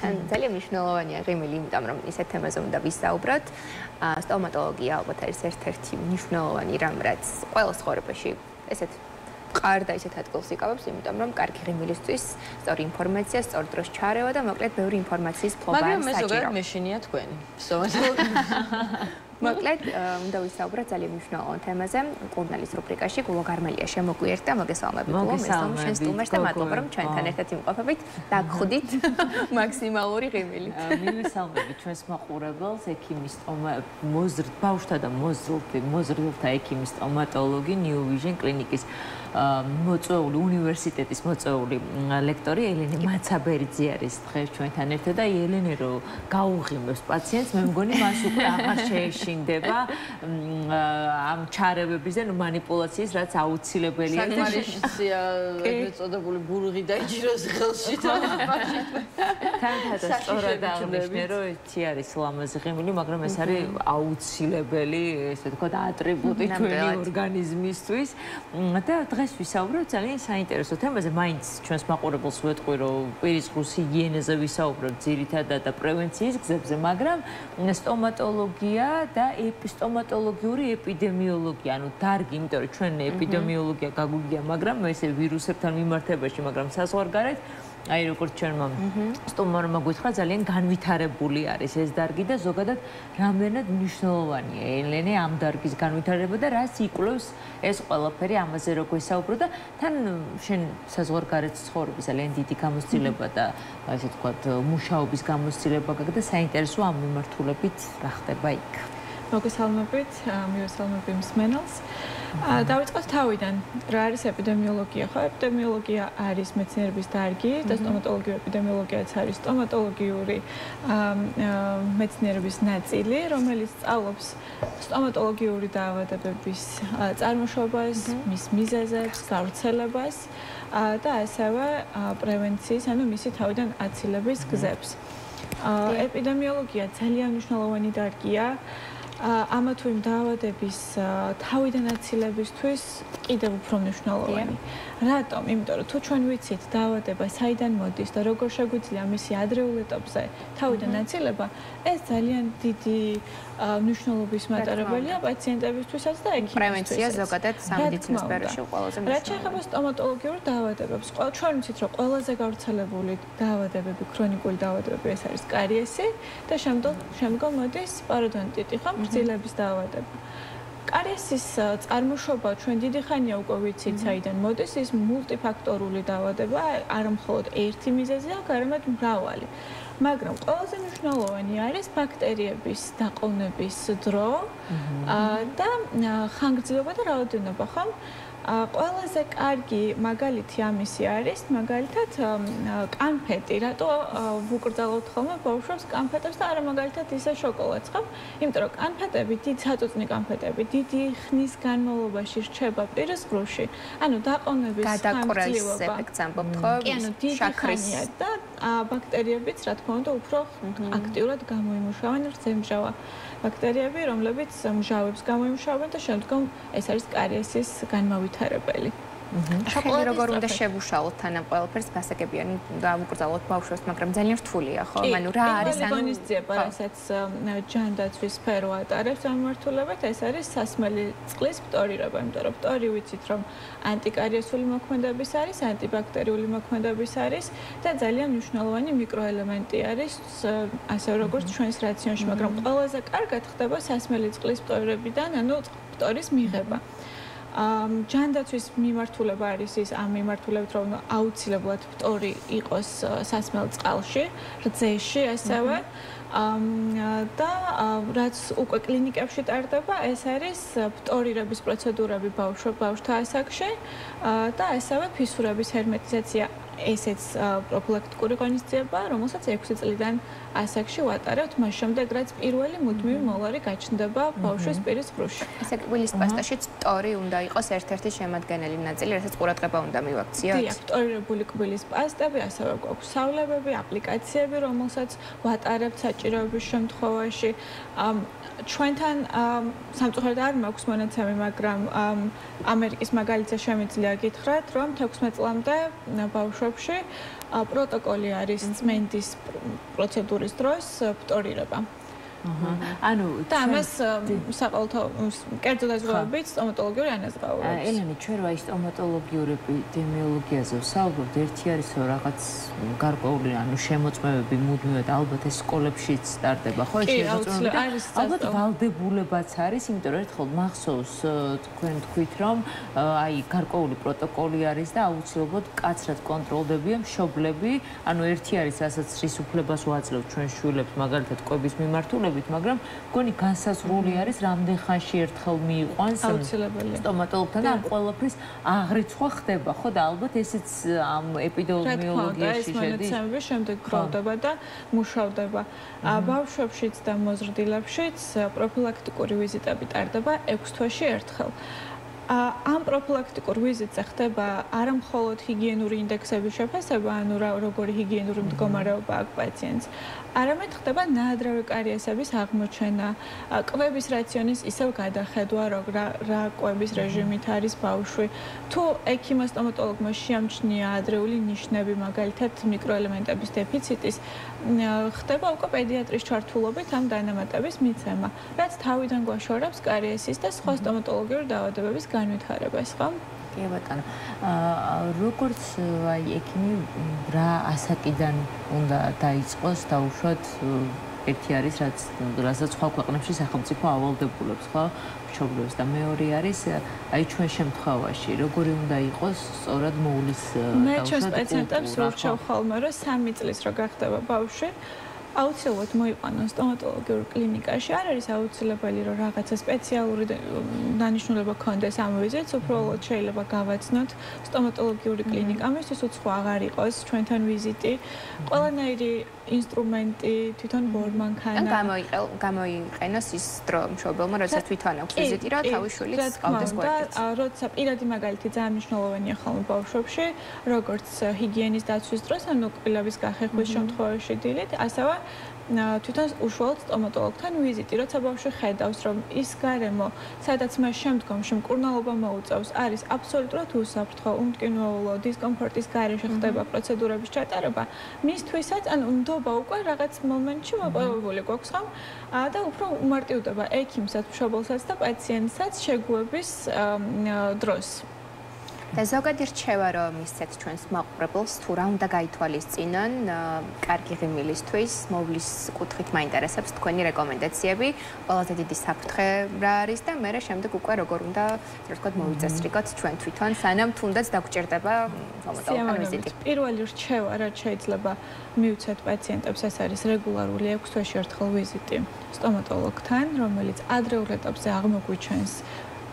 თან ძალიან მნიშვნელოვანია ღიმილი, იმიტომ რომ ისეთ თემაზე უნდა ვისაუბროთ. სტომატოლოგია ალბათ არის ერთ-ერთი მნიშვნელოვანი რამ, რაც ყველა ცხოვრებაში ესეთ ყარ და ისეთ ადგილს იკავებს, იმიტომ რომ კარგი ღიმილისთვის სწორი ინფორმაცია, სწორ დროს ჩარევა და მოკლედ ბევრი ინფორმაციის ფლობა არის საჭირო. მაგრამ მე ზოგადად მეშინია თქვენი. სტომატოლოგია. მოკლედ უნდა ვისაუბროთ ძალიან მნიშვნელოვან თემაზე. კურნალის რუბრიკაში გულო გარმელია შემოგვიერთდა. მოგესალმებით. მოგესალმებით შენ სტუმარს და მადლობა რომ ჩვენთან ერთად იმყოფებით და გხვდით მაქსიმალური ღიმილი. მივესალმებით ჩვენს მაყურებელს, ექიმის ბავშვთა და მოზრდილთა ექიმის სტომატოლოგი New Vision კლინიკის მოწვეული უნივერსიტეტის მოწვეული ლექტორი ელენე მაცაბერიძე არის დღეს ჩვენთან ერთად და ელენე რო გაუღიმებს პაციენტს, მე მგონი მას უკვე აღარ შეეშინდება ამ ჩარევების და მანიპულაციის, რაც აუცილებელია. საკმარისია ეწოდებული ბურღი დაიჭიროს ხელში და თანათან სწორად აღნიშნე, რომ ეთი არის ლამაზი ღიმილი, მაგრამ ეს არის აუცილებელი, ესე ვთქვათ, ატრიბუტი ჩვენი ორგანიზმისთვის და დღეს ვისაუბროთ ძალიან საინტერესო თემაზე. მაინც ჩვენს მაყურებელს ვეთყვი, რომ კვირის ჰიგიენაზე ვისაუბროთ ძირითადად და პრევენციის გზებზე, მაგრამ სტომატოლოგია და სტომატოლოგიური ეპიდემიოლოგია, ანუ დარგი, იმიტომ რომ ჩვენ ეპიდემიოლოგია გაგვიგია, მაგრამ ესე ვირუსებთან მიმართებაში, მაგრამ საზღვარგარეთ აი როგორც ჩვენმა სტუმარმა გითხრა ძალიან განვითარებული არის ეს დარგი და ზოგადად რამდენად მნიშვნელოვანია ელენე ამ დარგის განვითარება და რას იკვლევს ეს ყველაფერი ამაზე რო გვესაუბრო და თან შენ საზღვარგარეთ ცხოვრების ძალიან დიდი გამოცდილება და ასე ვთქვათ მუშაობის გამოცდილება გაქვს და საინტერესო ამ მიმართულებით რა ხდება იქ. მოგესალმებით, მივესალმები მსმენელს. დავიწყოთ თავიდან. რა არის ეპიდემიოლოგია? ხო, ეპიდემიოლოგია არის მეცნიერების დარგი და სტომატოლოგიური ეპიდემიოლოგიაც არის სტომატოლოგიური მეცნიერების ნაწილი, რომელიც სწავლობს სტომატოლოგიური დაავადებების წარმოშობას, მის მიზეზებს, გავრცელებას და ასევე პრევენციის, ანუ მისი თავიდან აცილების გზებს. ეპიდემიოლოგია ძალიან მნიშვნელოვანი დარგია. ამა თუ იმ დაავადების თავიდან აცილებისთვის კიდევ უფრო მნიშვნელოვანი. რატომ? იმიტომ რომ თუ ჩვენ ვიცით დაავადება საიდან მოდის და როგორ შეგვიძლია მისი ადრეულ ეტაპზე თავიდან აცილება, ეს ძალიან დიდი მნიშვნელობის მატარებელია პაციენტებისთვისაც და ექიმებისთვისაც. პრევენცია ზოგადად სამედიცინო სფეროში ყველაზე მნიშვნელოვანია. რაც შეეხება სტომატოლოგიურ დაავადებებს, ჩვენ ვიცით რომ ყველაზე გავრცელებული დაავადებები, ქრონიკული დაავადებები ეს არის კარიესი და შემდგომ მოდის პაროდონტიტი, ხო, გრძილების დაავადება. კარიესის წარმოშობა ჩვენ დიდი ხანია უკვე ვიცით საიდან მოდის, ის მულტიფაქტორული დაავადება, არა მხოლოდ ერთი მიზეზია, არამედ მრავალი. მაგრამ ყველაზე მნიშვნელოვანი არის ბაქტერიების დაყოვნების დრო და ხანგრძლივობა და რაოდენობა, ხო? ყველაზე კარგი მაგალითი ამისი არის, მაგალითად კანფეტი, რატო ვუკრძალავთ ხოლმე ბავშვებს კანფეტებს და არა მაგალითად ისე შოკოლადს, ხო? იმიტომ რომ კანფეტები, საწუწნი კანფეტები დიდი ხნის განმავლობაში რჩება პირის ღრუში. ანუ დაყოვნების გადაყრეს ეფექტს ამბობთ, ხო? კი, ანუ დიდი ხანია და ბაქტერიებიც, რა თქმა უნდა, უფრო აქტიურად გამოიმუშავენ რძემჟავა ბაქტერიები, რომლებიც მჟავებს გამოიმუშავებენ და შემდგომ ეს არის კარიესის განმავითარებელი. შოკოლადი როგორ უნდა შევუშალოთ თან ამ ყველაფერს გასაგებიანი დავუკრძალოთ ბავშვებს, მაგრამ ძალიან რთულია, ხო? ანუ რა არის ანუ ღონისძიება, რასაც ჯანდაცვის სფერო ატარებს ამ მიმართულებით, ეს არის სასმელი წყლის ფტორირება, იმიტომ რომ ფტორი ვიცით, რომ ანტიკარიესული მოქმედების არის, ანტიბაქტერიული მოქმედების არის და ძალიან მნიშვნელოვანი მიკროელემენტი არის, ასე როგორც ჩვენს რაციონში, მაგრამ ყველაზე კარგად ხდება სასმელი წყლის ფტორირებიდან, ანუ ფტორის მიღება. ჯანდაცვის მიმართულება არის ის ამ მიმართულებით რომ აუცილებლად ფტორი იყოს სასმელ წყალში, რძეში ასევე და რაც უკვე კლინიკებში ტარდება, ეს არის ფტორირების პროცედურები ბავშვთა ასაკში და ასევე ფისურების ჰერმეტიზაცია. ესეც პროფილაქტიკური ღონისძიება, რომელსაც 6 წლიდან ასაკში ვატარებთ, მას შემდეგ რაც პირველი მუდმივი მოლარი გაჩნდება ბავშვის პირის ღრუში. ესე გვილის პასტაშიც ფტორი უნდა იყოს ერთ-ერთი შემადგენელი ნაწილი, რასაც ყურადღება უნდა მივაქციოთ. დიახ, ფტორირებული კბილის პასტები, ასევე გვაქვს სავლებები, აპლიკაციები, რომელსაც ვატარებთ საჭიროების შემთხვევაში. ჩვენთან სამწუხაროდ არ მაქვს მონაცემი, მაგრამ ამერიკის მაგალითზე შემიძლია გითხრათ, რომ 16 წლამდე ბავშვებს ბავშვებში პროტოკოლი არის წმენდის პროცედურის დროს ფტორირება. ანუ და ამას საყოველთაო კერძო დაზღვევებით სტომატოლოგიური ანაზღაურებით. ელენე, ჩვენ რა სტომატოლოგიური ეპიდემიოლოგიაზე ვსაუბრობთ, ერთი არის რომ რაღაც გარკვეული ანუ შემოწმებები მუდმივად ალბათ ეს სკოლებშიც სტარტდება, ხო? ალბათ ვალდებულებაც არის, იმიტომ რომ ერთხელ მახსოვს თქვენ თქვით რომ აი გარკვეული პროტოკოლი არის და აუცილებლად კაცრად კონტროლდებიან მშობლები, ანუ ერთი არის რასაც რის უფლებას ვაძლევთ ჩვენ შვილებს მაგალითად კვების მიმართულებით, მაგრამ მგონი განსაზღვრული არის რამდენ ხანში ერთხელ მიიყვანს სტომატოლოგთან და ამ ყველაფრის აღრიცხვა ხდება, ხო და ალბათ ესეც ამ ეპიდემიოლოგიაში შედის. მონაცემები შემდეგ გროვდება და მუშავდება. ბავშვებშიც და მოზრდილებშიც პროფილაქტიკური ვიზიტები ტარდება 6 თვეში ერთხელ. ამ პროფილაქტიკურ ვიზიტზე ხდება არა მხოლოდ ჰიგიენური ინდექსების შეფასება, ანუ როგორი ჰიგიენური მდგომარეობა აქვს პაციენტს, არამედ ხდება ნაადრევი კარიესების აღმოჩენა, კვების რაციონის ისევ გადახედვა, რა კვების რეჟიმით არის ბავშვი. თუ ექიმმა სტომატოლოგმა შეამჩნია ადრეული ნიშნები, მაგალითად მიკროელემენტების დეფიციტის, ხდება უკვე პედიატრის ჩართულობით ამ დანამატების მიცემა, რაც თავიდან გვაშორებს კარიესის და სხვა სტომატოლოგიური დაავადებების განვითარებას, ხო? კი ბატონო. როგორც აი ექიმი რა ასაკიდან უნდა დაიწყოს დაუშვათ ერთი არის რასაც სხვა ქვეყნებში სახელმწიფო ავალდებულებს, ხო? მშობლებს და მეორე არის აი ჩვენ შემთხვევაში როგორი უნდა იყოს სწორად მოვლის მე ჩვენს პაციენტებს ვურჩევ ხოლმე რომ 3 წლის რო გახდება ბავშვი აუცილებლად მოიყვანონ სტომატოლოგიურ კლინიკაში. არ არის აუცილებელი რომ რაღაცა სპეციალური დანიშნულება ქონდეს ამ ვიზიტს, უბრალოდ შეიძლება გავაცნოთ სტომატოლოგიური კლინიკა. ამისთვის უცხო აღარ იყოს ჩვენთან ვიზიტი. ყველანაირი ინსტრუმენტი, თვითონ ბორმანქანა. გამოიყენოს ის დრო მშობელმა, როდესაც თვითონ აქვს ვიზიტი, რომ თავის შვილის ყავდეს გვერდით. როცა პირადი მაგალითი ძალიან მნიშვნელოვანია ხოლმე ბავშვებში, როგორც ჰიგიენის დაცვის დროს, ანუ კბილების გახეხვის შემთხვევაში დილით, ასევე თვითონ უშუალოდ სტომატოლოგთან ვიზიტი, როცა ბავშვი ხედავს, რომ ის გარემო, სადაც მას შემდგომში მკურნალობა მოუწევს, არის აბსოლუტურად უსაფრთხო, უმტკივნეულო, დისკომფორტის გარეშე ხდება პროცედურების ჩატარება, მისთვისაც, ანუ ნდობა უკვე რაღაც მომენტში მოპოვებული გვაქვს ხომ? და უფრო უმარტივდება ექიმსაც, მშობელსაც და პაციენტსაც შეგუების დროს. და ზოგადი რჩევა რომ მისცეთ ჩვენს მაყურებელს თუ რა უნდა გაითვალისწინონ კარგი ღიმილისთვის მოვლის კუთხით მაინტერესებს თქვენი რეკომენდაციები ყველაზე დიდი საფრთხე რა არის და მე შემდეგ უკვე როგორ უნდა ასე ვთქვათ მოვიწესრიგოთ ჩვენ თვითონ სანამ თუნდაც დაგვჭირდება სტომატოლოგთან ვიზიტი. პირველი რჩევა რაც შეიძლება მივცეთ პაციენტებს ეს არის რეგულარული 6 თვეში ერთხელ ვიზიტი სტომატოლოგთან რომელიც ადრეულ ეტაპზე აღმოგვიჩენს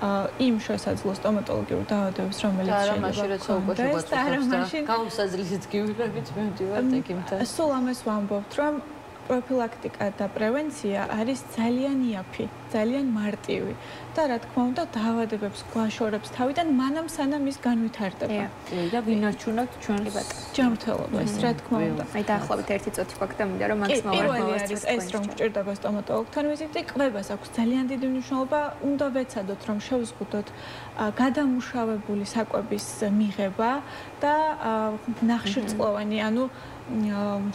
იმ შესაძლო სტომატოლოგიურ დაავადებებს, რომელიც შეიძლება გაუსაზრისით გივლებით მივდივართ ექიმთან. სულ ამას ვამბობთ, რომ პროფილაქტიკა და პრევენცია არის ძალიან იაფი, ძალიან მარტივი და რა თქმა უნდა დაავადებებს გვაშორებს თავიდან მანამ სანამ ის განვითარდება. და ვინარჩუნებთ ჩვენს ჯანმრთელობას, რა თქმა უნდა. აი დაახლოებით 1 წუთი გვაქვს და მინდა რომ მაქსიმალურად მოვასწროთ ეს რომ გჭირდება სტომატოლოგთან ვიზიტი, კვებას აქვს ძალიან დიდი მნიშვნელობა, უნდა ვეცადოთ რომ შევზღუდოთ გადამუშავებული საკვების მიღება და ნახშირწყლოვანი, ანუ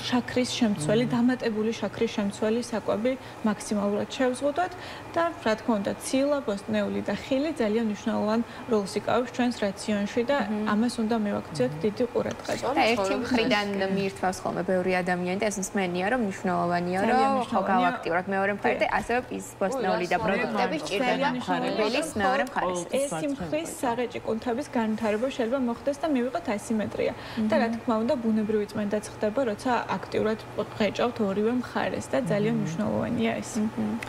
შაქრის შემცველი, დამატებული შაქრის შემცველი საკვები მაქსიმალურად შევზღუდოთ და რა თქმა უნდა ცილა, ბოსტნეული და ხილი ძალიან მნიშვნელოვან როლს იკავებს ჩვენს რაციონში და ამას უნდა მივაქციოთ დიდი ყურადღება. და ერთი მხრიდან მიირთვავს ხოლმე ბევრი ადამიანი და ეს მსმენია რომ მნიშვნელოვანია რომ ხო გავაქტიუროთ მეორე მხარე და ასევე ის ბოსტნეული და პროდუქტები ჭირდება ხარებელის მეორე მხარეს. ეს სიმხრის სარეჭი კუნთების განვითარება შეიძლება მოხდეს და მივიღოთ ასიმეტრია. და რა თქმა უნდა ბუნებრივი წმენდაც ხდება, როცა აქტიურად ღეჭავთ ორივე მხარეს და ძალიან მნიშვნელოვანია ეს.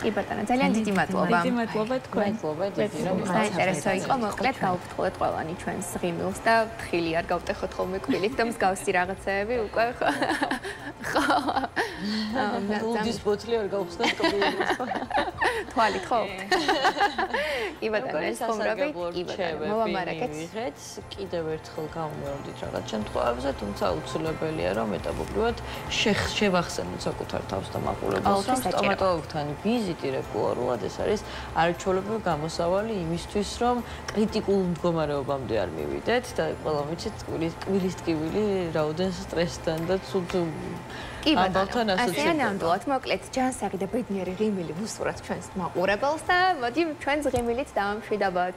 კი ბატონო, ძალიან დიდი მადლობა. დიდი მადლობა თქვენ. საინტერესო იყო, მოკლედ გავუფრთხილეთ ყველანი ჩვენს ღიმილს და თხილი არ გავტეხოთ ხოლმე კბილით და მსგავსი რაღაცეები უკვე ხო. ლუდის ბოთლი არ გავხსნათ კბილით. თვალით ხო? კი ბატონო, ეს ხუმრობი, კი ბატონო. მოვამარაგეთ. კიდევ ერთხელ გამოვიდით რაღაც შემთხვევებზე, თუმცა აუცილებელია რომ ეტაპობრივად შევახსენოთ საკუთარ თავს და მაყურებელს, რომ სტომატოლოგთან ვიზიტი რეგულარულად ეს არის არაჩვეულებრივი გამოსავალი იმისთვის, რომ კრიტიკულ მდგომარეობამდე არ მივიდეთ და ყველა ვიცით კვილის ტკივილი რაოდენ სტრესთან და ცუდ კი ბატონო, ასე ნამდვილად მოკლედ ჯანსაღი და ბედნიერი ღიმილი ვუსურვოთ ჩვენს მაყურებელს და მოდი ჩვენს ღიმილით დავამშვიდობოთ.